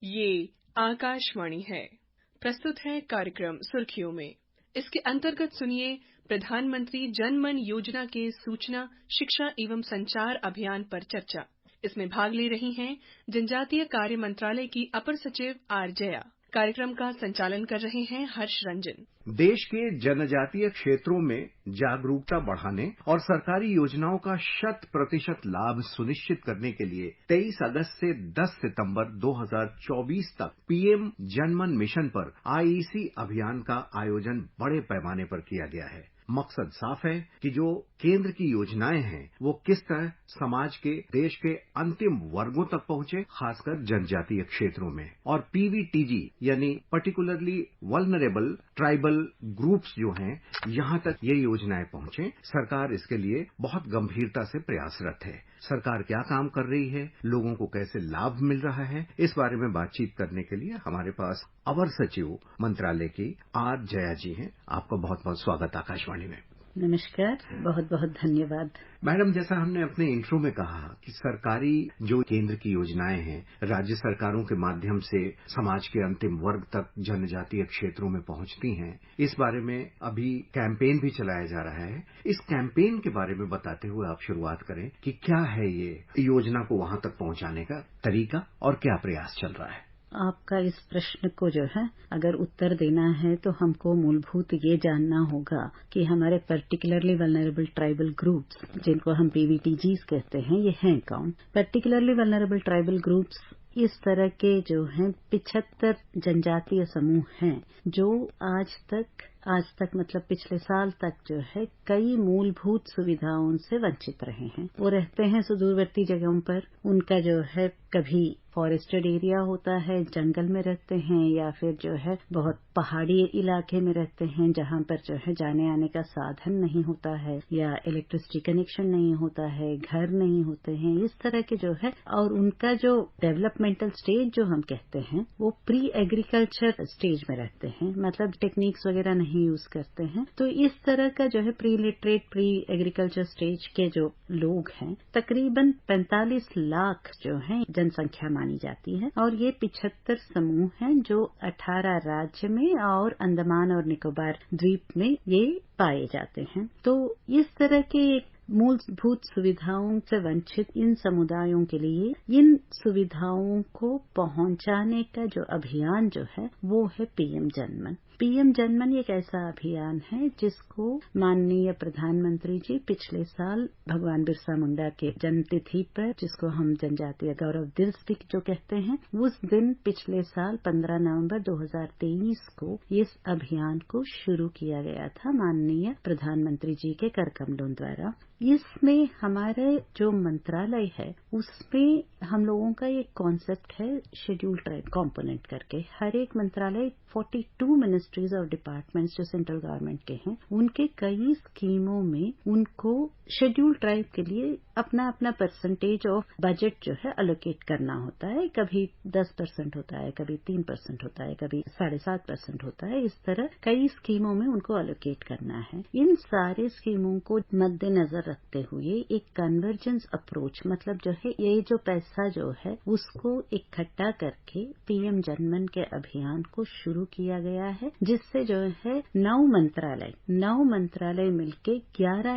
ये आकाशवाणी है। प्रस्तुत है कार्यक्रम सुर्खियों में। इसके अंतर्गत सुनिए प्रधानमंत्री जन मन योजना के सूचना, शिक्षा एवं संचार अभियान पर चर्चा। इसमें भाग ले रही हैं जनजातीय कार्य मंत्रालय की अपर सचिव आर जया। कार्यक्रम का संचालन कर रहे हैं हर्ष रंजन। देश के जनजातीय क्षेत्रों में जागरूकता बढ़ाने और सरकारी योजनाओं का 100% लाभ सुनिश्चित करने के लिए 23 अगस्त से 10 सितंबर 2024 तक पीएम जनमन मिशन पर आईईसी अभियान का आयोजन बड़े पैमाने पर किया गया है। मकसद साफ है कि जो केंद्र की योजनाएं हैं वो किस तरह समाज के, देश के अंतिम वर्गों तक पहुंचे, खासकर जनजातीय क्षेत्रों में। और पीवीटीजी यानी पर्टिकुलरली वल्नरेबल ट्राइबल ग्रुप्स जो हैं, यहां तक ये योजनाएं पहुंचे। सरकार इसके लिए बहुत गंभीरता से प्रयासरत है। सरकार क्या काम कर रही है, लोगों को कैसे लाभ मिल रहा है, इस बारे में बातचीत करने के लिए हमारे पास अवर सचिव मंत्रालय की आर जया जी हैं। आपका बहुत बहुत स्वागत आकाशवाणी में। नमस्कार, बहुत बहुत धन्यवाद। मैडम, जैसा हमने अपने इंट्रो में कहा कि सरकारी जो केंद्र की योजनाएं हैं, राज्य सरकारों के माध्यम से समाज के अंतिम वर्ग तक जनजातीय क्षेत्रों में पहुंचती हैं, इस बारे में अभी कैंपेन भी चलाया जा रहा है। इस कैंपेन के बारे में बताते हुए आप शुरुआत करें कि क्या है ये योजना को वहां तक पहुंचाने का तरीका और क्या प्रयास चल रहा है। आपका इस प्रश्न को जो है अगर उत्तर देना है तो हमको मूलभूत ये जानना होगा कि हमारे पर्टिकुलरली वल्नरेबल ट्राइबल ग्रुप्स, जिनको हम पीवीटीजीज कहते हैं, ये हैं कौन। पर्टिकुलरली वल्नरेबल ट्राइबल ग्रुप्स इस तरह के जो हैं 75 जनजातीय समूह हैं जो आज तक मतलब पिछले साल तक जो है कई मूलभूत सुविधाओं से वंचित रहे हैं। वो रहते हैं सुदूरवर्ती जगहों पर। उनका जो है कभी फॉरेस्टेड एरिया होता है, जंगल में रहते हैं, या फिर जो है बहुत पहाड़ी इलाके में रहते हैं जहां पर जो है जाने आने का साधन नहीं होता है, या इलेक्ट्रिसिटी कनेक्शन नहीं होता है, घर नहीं होते हैं, इस तरह के जो है। और उनका जो डेवलपमेंटल स्टेज जो हम कहते हैं वो प्री एग्रीकल्चर स्टेज में रहते हैं, मतलब टेक्निक्स वगैरह नहीं यूज करते हैं। तो इस तरह का जो है pre literate, pre agriculture stage के जो लोग हैं, तकरीबन 45 लाख जो है जनसंख्या मानी जाती है। और ये 75 समूह हैं जो 18 राज्य में और अंडमान और निकोबार द्वीप में ये पाए जाते हैं। तो इस तरह के मूलभूत सुविधाओं से वंचित इन समुदायों के लिए इन सुविधाओं को पहुंचाने का जो अभियान जो है वो है पीएम जनमन। पीएम जनमन एक ऐसा अभियान है जिसको माननीय प्रधानमंत्री जी पिछले साल भगवान बिरसा मुंडा के जन्मतिथि पर, जिसको हम जनजातीय गौरव दिवस भी जो कहते हैं, उस दिन पिछले साल 15 नवंबर 2023 को इस अभियान को शुरू किया गया था माननीय प्रधानमंत्री जी के कर कमलों द्वारा। इसमें हमारे जो मंत्रालय है उसमें हम लोगों का एक कॉन्सेप्ट है शेड्यूल ट्राइब कॉम्पोनेंट करके। हर एक मंत्रालय 42 मिनिस्ट्रीज और डिपार्टमेंट्स जो सेंट्रल गवर्नमेंट के हैं, उनके कई स्कीमों में उनको शेड्यूल ट्राइब के लिए अपना अपना परसेंटेज ऑफ बजट जो है एलोकेट करना होता है। कभी 10% होता है, कभी 3% होता है, कभी 7.5% होता है। इस तरह कई स्कीमों में उनको एलोकेट करना है। इन सारे स्कीमों को मद्देनजर रखते हुए एक कन्वर्जेंस अप्रोच, मतलब जो है ये जो पैसा जो है उसको इकट्ठा करके पीएम जनमन के अभियान को शुरू किया गया है, जिससे जो है 9 मंत्रालय मिलके 11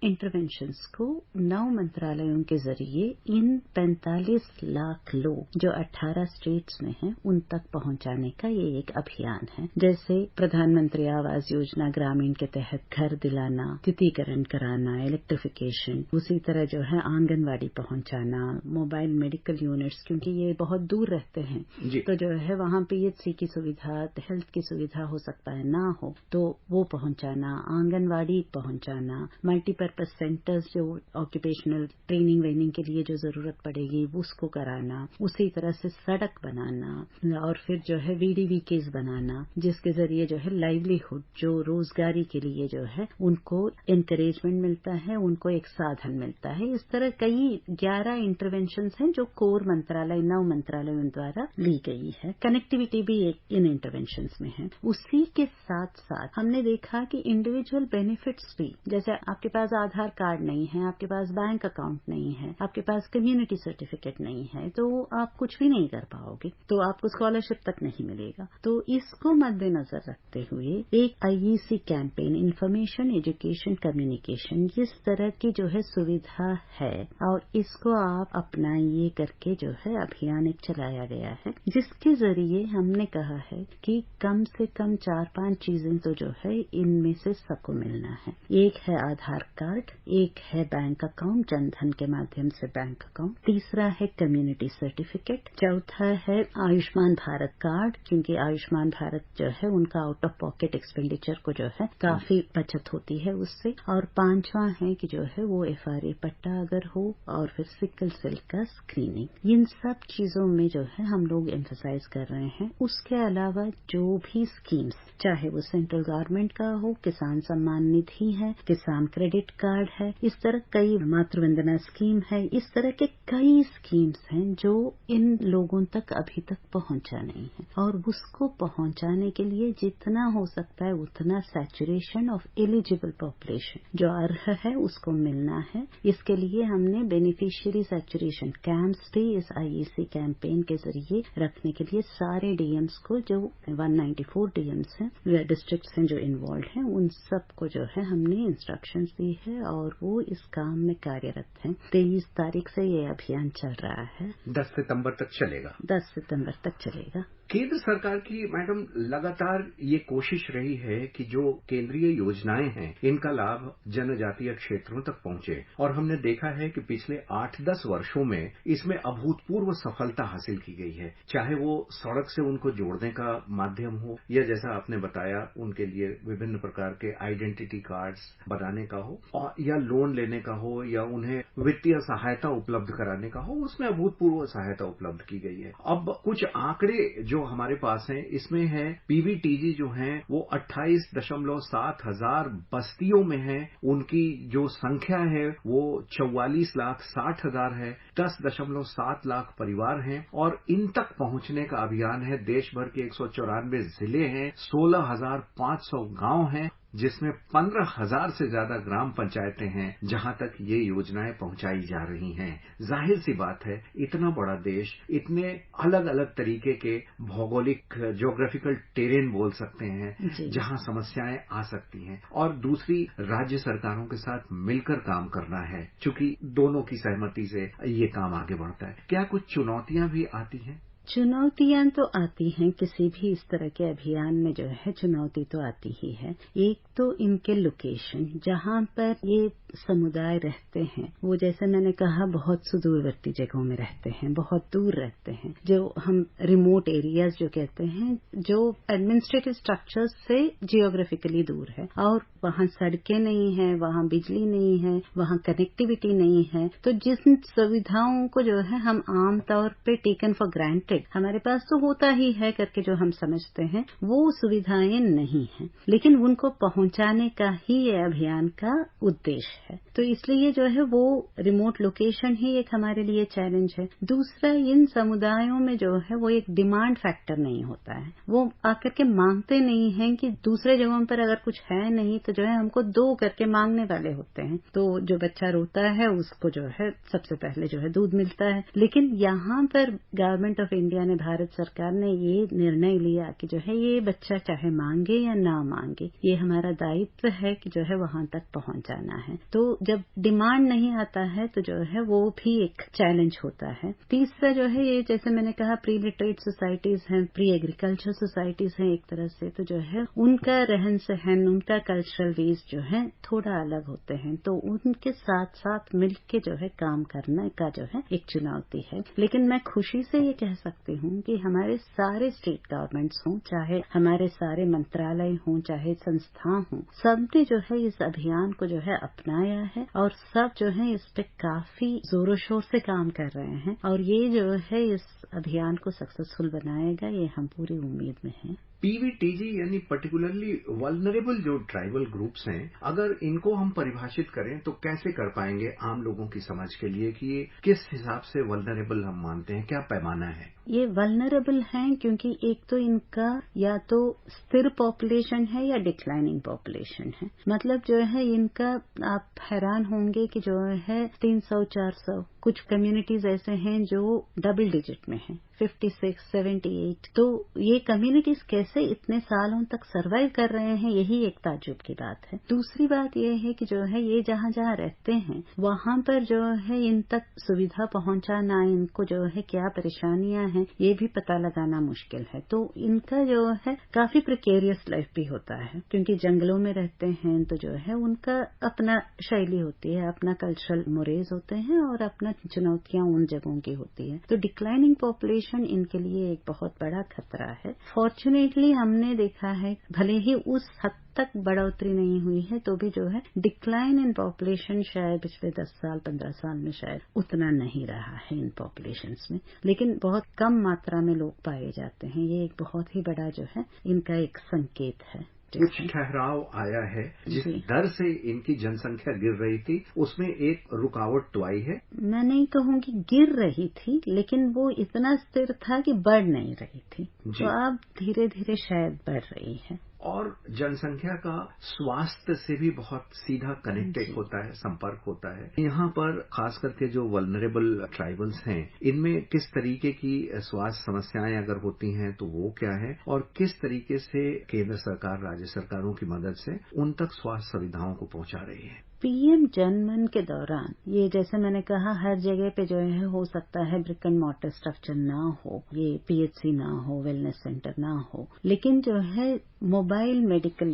इंटरवेंशंस को 9 मंत्रालयों के जरिए इन 45 लाख लोग जो 18 स्टेट्स में हैं उन तक पहुंचाने का ये एक अभियान है। जैसे प्रधानमंत्री आवास योजना ग्रामीण के तहत घर दिलाना, तिथीकरण कराना, इलेक्ट्रिफिकेशन, उसी तरह जो है आंगनवाड़ी पहुंचाना, मोबाइल मेडिकल यूनिट्स, क्योंकि ये बहुत दूर रहते हैं तो जो है वहाँ पीएचसी की सुविधा, हेल्थ की सुविधा हो सकता है ना हो, तो वो पहुंचाना, आंगनवाड़ी पहुंचाना, मल्टीपर्पज सेंटर्स जो ऑक्यूपेशनल ट्रेनिंग वेनिंग के लिए जो जरूरत पड़ेगी उसको कराना, उसी तरह से सड़क बनाना, और फिर जो है VDVKs बनाना, जिसके जरिए जो है लाइवलीहुड, जो रोजगारी के लिए जो है उनको एनकरेजमेंट मिलता है, उनको एक साधन मिलता है। इस तरह कई 11 इंटरवेंशंस हैं जो कोर मंत्रालय 9 मंत्रालयों द्वारा ली गई है। कनेक्टिविटी भी एक विभिन्न इंटरवेंशंस में हैं। उसी के साथ साथ हमने देखा कि इंडिविजुअल बेनिफिट्स भी, जैसे आपके पास आधार कार्ड नहीं है, आपके पास बैंक अकाउंट नहीं है, आपके पास कम्युनिटी सर्टिफिकेट नहीं है, तो आप कुछ भी नहीं कर पाओगे, तो आपको स्कॉलरशिप तक नहीं मिलेगा। तो इसको मद्देनजर रखते हुए एक IEC campaign, information education communication, इस तरह की जो है सुविधा है और इसको आप अपनाइए करके जो है अभियान एक चलाया गया है, जिसके जरिए हमने कहा है कि कम से कम 4-5 चीजें तो जो है इनमें से सबको मिलना है। एक है आधार कार्ड, एक है बैंक अकाउंट, जनधन के माध्यम से बैंक अकाउंट, तीसरा है कम्युनिटी सर्टिफिकेट, चौथा है आयुष्मान भारत कार्ड, क्योंकि आयुष्मान भारत जो है उनका आउट ऑफ पॉकेट एक्सपेंडिचर को जो है काफी बचत होती है उससे, और पांचवा है कि जो है वो FRA पट्टा अगर हो, और फिर सिकल सेल का स्क्रीनिंग। इन सब चीजों में जो है हम लोग एम्फसाइज कर रहे हैं। उसके अलावा जो भी स्कीम्स, चाहे वो सेंट्रल गवर्नमेंट का हो, किसान सम्मान निधि है, किसान क्रेडिट कार्ड है, इस तरह कई, मातृ वंदना स्कीम है, इस तरह के कई स्कीम्स हैं जो इन लोगों तक अभी तक पहुंचा नहीं है, और उसको पहुंचाने के लिए जितना हो सकता है उतना सैचुरेशन ऑफ एलिजिबल पॉपुलेशन, जो अर्ह है उसको मिलना है। इसके लिए हमने बेनिफिशियरी सैचुरेशन कैंप्स भी इस IEC कैंपेन के जरिए रखने के लिए सारे DMs को, जो 194 DMs हैं, डिस्ट्रिक्ट्स हैं जो इन्वॉल्व हैं, उन सबको जो है हमने इंस्ट्रक्शंस दी है और वो इस काम में कार्यरत हैं। 23 तारीख से ये अभियान चल रहा है, 10 सितंबर तक चलेगा। 10 सितंबर तक चलेगा। केंद्र सरकार की मैडम लगातार ये कोशिश रही है कि जो केंद्रीय योजनाएं हैं इनका लाभ जनजातीय क्षेत्रों तक पहुंचे, और हमने देखा है कि पिछले 8-10 वर्षों में इसमें अभूतपूर्व सफलता हासिल की गई है, चाहे वो सड़क से उनको जोड़ने का माध्यम हो, या जैसा आपने बताया उनके लिए विभिन्न प्रकार के आइडेंटिटी कार्ड्स बनाने का हो, या लोन लेने का हो, या उन्हें वित्तीय सहायता उपलब्ध कराने का हो, उसमें अभूतपूर्व सहायता उपलब्ध की गई है। अब कुछ आंकड़े जो हमारे पास हैं इसमें है PVTG जो हैं वो 28.7 हजार बस्तियों में है, उनकी जो संख्या है वो 44,60,000 है, 10.7 लाख परिवार हैं, और इन तक पहुंचने का अभियान है। देश भर के 194 जिले हैं, 16,500 गांव हैं, जिसमें 15,000 से ज्यादा ग्राम पंचायतें हैं जहां तक ये योजनाएं पहुंचाई जा रही हैं। जाहिर सी बात है, इतना बड़ा देश, इतने अलग अलग तरीके के भौगोलिक ज्योग्राफिकल टेरेन बोल सकते हैं जहां समस्याएं आ सकती हैं, और दूसरी राज्य सरकारों के साथ मिलकर काम करना है, चूंकि दोनों की सहमति से ये काम आगे बढ़ता है। क्या कुछ चुनौतियां भी आती हैं? चुनौतियां तो आती हैं, किसी भी इस तरह के अभियान में जो है चुनौती तो आती ही है। एक तो इनके लोकेशन, जहां पर ये समुदाय रहते हैं, वो जैसे मैंने कहा बहुत सुदूरवर्ती जगहों में रहते हैं, बहुत दूर रहते हैं, जो हम रिमोट एरियाज जो कहते हैं, जो एडमिनिस्ट्रेटिव स्ट्रक्चर्स से जियोग्राफिकली दूर है, और वहां सड़कें नहीं है, वहां बिजली नहीं है, वहां कनेक्टिविटी नहीं है। तो जिन सुविधाओं को जो है हम आमतौर पे टेकन फॉर ग्रांटेड, हमारे पास तो होता ही है करके जो हम समझते हैं, वो सुविधाएं नहीं हैं, लेकिन उनको पहुंचाने का ही ये अभियान का उद्देश्य है। तो इसलिए जो है वो रिमोट लोकेशन ही एक हमारे लिए चैलेंज है। दूसरा, इन समुदायों में जो है वो एक डिमांड फैक्टर नहीं होता है, वो आकर के मांगते नहीं हैं कि दूसरे जगहों पर अगर कुछ है नहीं तो जो है हमको दो करके मांगने वाले होते हैं। तो जो बच्चा रोता है उसको जो है सबसे पहले जो है दूध मिलता है। लेकिन यहाँ पर गवर्नमेंट ऑफ इंडिया ने, भारत सरकार ने ये निर्णय लिया कि जो है ये बच्चा चाहे मांगे या ना मांगे, ये हमारा दायित्व है कि जो है वहां तक पहुंचाना है। तो जब डिमांड नहीं आता है तो जो है वो भी एक चैलेंज होता है। तीसरा जो है, ये जैसे मैंने कहा, प्री लिटरेट सोसाइटीज हैं, प्री एग्रीकल्चर सोसाइटीज हैं एक तरह से, तो जो है उनका रहन सहन, उनका कल्चरल वेज जो है थोड़ा अलग होते हैं, तो उनके साथ साथ मिलके जो है काम करने का जो है एक चुनौती है। लेकिन मैं खुशी से ये कह सकती हूँ कि हमारे सारे स्टेट गवर्नमेंट्स हों, चाहे हमारे सारे मंत्रालय हों, चाहे संस्था हों, सबने जो है इस अभियान को जो है अपनाया है, और सब जो है इस पे काफी जोरों शोर से काम कर रहे हैं, और ये जो है इस अभियान को सक्सेसफुल बनाएगा, ये हम पूरी उम्मीद में हैं। पीवीटीजी यानी पर्टिकुलरली वल्नरेबल जो ट्राइबल ग्रुप्स हैं, अगर इनको हम परिभाषित करें तो कैसे कर पाएंगे आम लोगों की समझ के लिए कि ये किस हिसाब से वल्नरेबल हम मानते हैं, क्या पैमाना है? ये वल्नरेबल हैं क्योंकि एक तो इनका या तो स्थिर पॉपुलेशन है या डिक्लाइनिंग पॉपुलेशन है। मतलब जो है इनका, आप हैरान होंगे कि जो है 300-400 कुछ कम्युनिटीज ऐसे हैं जो डबल डिजिट में हैं, 56, 78। तो ये कम्युनिटीज कैसे इतने सालों तक सरवाइव कर रहे हैं, यही एक ताज्जुब की बात है। दूसरी बात ये है कि जो है ये जहाँ जहाँ रहते हैं वहाँ पर जो है इन तक सुविधा पहुँचाना, इनको जो है क्या परेशानियां हैं ये भी पता लगाना मुश्किल है। तो इनका जो है काफी प्रिकेरियस लाइफ भी होता है क्योंकि जंगलों में रहते हैं, तो जो है उनका अपना शैली होती है, अपना कल्चरल मोरेज होते हैं और अपना चुनौतियां उन जगहों की होती है। तो डिक्लाइनिंग पॉपुलेशन इनके लिए एक बहुत बड़ा खतरा है। फॉर्चुनेटली हमने देखा है भले ही उस हद तक बढ़ोतरी नहीं हुई है तो भी जो है डिक्लाइन इन पॉपुलेशन शायद पिछले 10 साल 15 साल में शायद उतना नहीं रहा है इन पॉपुलेशंस में, लेकिन बहुत कम मात्रा में लोग पाए जाते हैं। ये एक बहुत ही बड़ा जो है इनका एक संकेत है। कुछ ठहराव आया है, जिस दर से इनकी जनसंख्या गिर रही थी उसमें एक रुकावट तो आई है। मैं नहीं कहूँगी गिर रही थी, लेकिन वो इतना स्थिर था कि बढ़ नहीं रही थी, तो अब धीरे धीरे शायद बढ़ रही है। और जनसंख्या का स्वास्थ्य से भी बहुत सीधा कनेक्टेड होता है, संपर्क होता है। यहाँ पर खास करके जो वल्नरेबल ट्राइबल्स हैं, इनमें किस तरीके की स्वास्थ्य समस्याएं अगर होती हैं तो वो क्या है, और किस तरीके से केंद्र सरकार राज्य सरकारों की मदद से उन तक स्वास्थ्य सुविधाओं को पहुंचा रही है। पीएम जनमन के दौरान ये जैसे मैंने कहा हर जगह पे जो है हो सकता है ब्रिक एंड मॉर्टर स्ट्रक्चर ना हो, ये पीएचसी ना हो, वेलनेस सेंटर ना हो, लेकिन जो है मोबाइल मेडिकल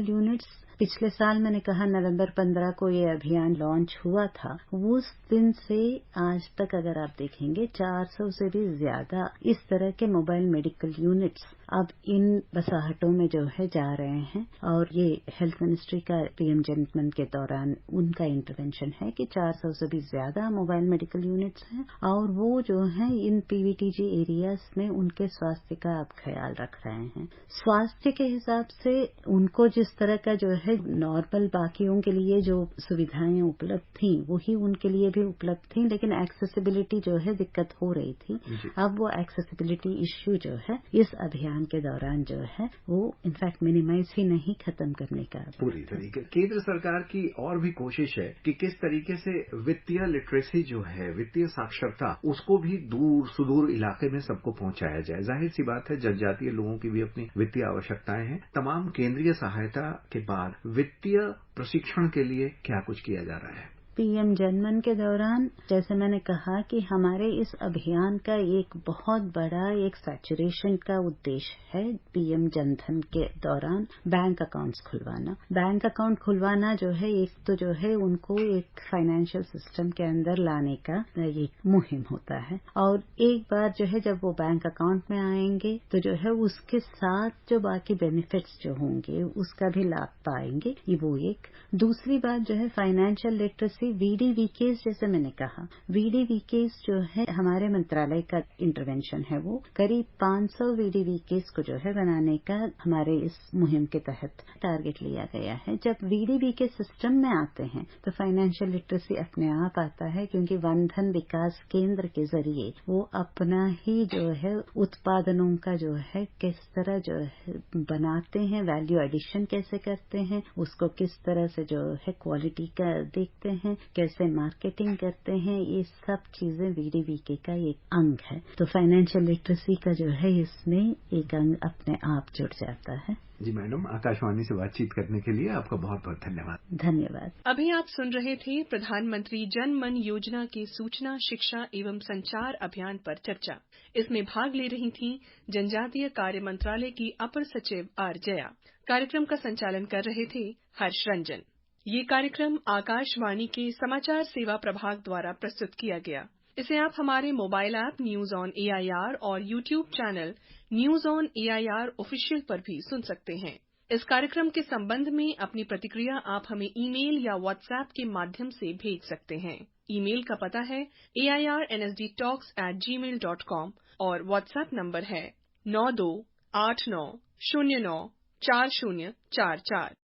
यूनिट्स पिछले साल मैंने कहा नवंबर 15 को ये अभियान लॉन्च हुआ था। उस दिन से आज तक अगर आप देखेंगे 400 से भी ज्यादा इस तरह के मोबाइल मेडिकल यूनिट्स अब इन बसाहटों में जो है जा रहे हैं। और ये हेल्थ मिनिस्ट्री का पीएम जनमन के दौरान उनका इंटरवेंशन है कि 400 से भी ज्यादा मोबाइल मेडिकल यूनिट्स हैं और वो जो है इन पीवीटीजी एरियाज में उनके स्वास्थ्य का अब ख्याल रख रहे हैं। स्वास्थ्य के हिसाब से उनको जिस तरह का जो है नॉर्मल बाकियों के लिए जो सुविधाएं उपलब्ध थी वही उनके लिए भी उपलब्ध थी, लेकिन एक्सेसिबिलिटी जो है दिक्कत हो रही थी। अब वो एक्सेसिबिलिटी इश्यू जो है इस अभियान के दौरान जो है वो इनफैक्ट मिनिमाइज ही नहीं, खत्म करने का पूरी तरीके। केंद्र सरकार की और भी कोशिश है कि किस तरीके से वित्तीय लिटरेसी जो है, वित्तीय साक्षरता, उसको भी दूर सुदूर इलाके में सबको पहुंचाया जाए। जाहिर सी बात है जनजातीय लोगों की भी अपनी वित्तीय आवश्यकताएं हैं। तमाम केंद्रीय सहायता के बाद वित्तीय प्रशिक्षण के लिए क्या कुछ किया जा रहा है? पीएम जनमन के दौरान जैसे मैंने कहा कि हमारे इस अभियान का एक बहुत बड़ा एक सैचुरेशन का उद्देश्य है पीएम जनधन के दौरान बैंक अकाउंट्स खुलवाना। बैंक अकाउंट खुलवाना जो है एक तो जो है उनको एक फाइनेंशियल सिस्टम के अंदर लाने का एक मुहिम होता है, और एक बार जो है जब वो बैंक अकाउंट में आएंगे तो जो है उसके साथ जो बाकी बेनिफिट्स जो होंगे उसका भी लाभ पाएंगे। ये वो एक। दूसरी बात जो है फाइनेंशियल लिटरेसी, वीडीवीकेस जैसे मैंने कहा, वीडीवीकेस जो है हमारे मंत्रालय का इंटरवेंशन है। वो करीब 500 वीडीवीकेस को जो है बनाने का हमारे इस मुहिम के तहत टारगेट लिया गया है। जब वीडीवीके सिस्टम में आते हैं तो फाइनेंशियल लिटरेसी अपने आप आता है, क्योंकि वन धन विकास केंद्र के जरिए वो अपना ही जो है उत्पादनों का जो है किस तरह जो है बनाते हैं, वैल्यू एडिशन कैसे करते हैं, उसको किस तरह से जो है क्वालिटी का देखते हैं, कैसे मार्केटिंग करते हैं, ये सब चीजें वीडीवीके का एक अंग है। तो फाइनेंशियल लिटरेसी का जो है इसमें एक अंग अपने आप जुड़ जाता है। जी मैडम, आकाशवाणी से बातचीत करने के लिए आपका बहुत बहुत धन्यवाद। धन्यवाद। अभी आप सुन रहे थे प्रधानमंत्री जन मन योजना के सूचना, शिक्षा एवं संचार अभियान पर चर्चा। इसमें भाग ले रही थीं जनजातीय कार्य मंत्रालय की अपर सचिव आर जया। कार्यक्रम का संचालन कर रहे थे हर्ष रंजन। ये कार्यक्रम आकाशवाणी के समाचार सेवा प्रभाग द्वारा प्रस्तुत किया गया। इसे आप हमारे mobile app news on AIR और YouTube channel news on AIR official पर भी सुन सकते हैं। इस कार्यक्रम के संबंध में अपनी प्रतिक्रिया आप हमें ईमेल या व्हाट्सएप के माध्यम से भेज सकते हैं। ईमेल का पता है airnsdtalks@gmail.com और व्हाट्सएप नंबर है 92 89094044।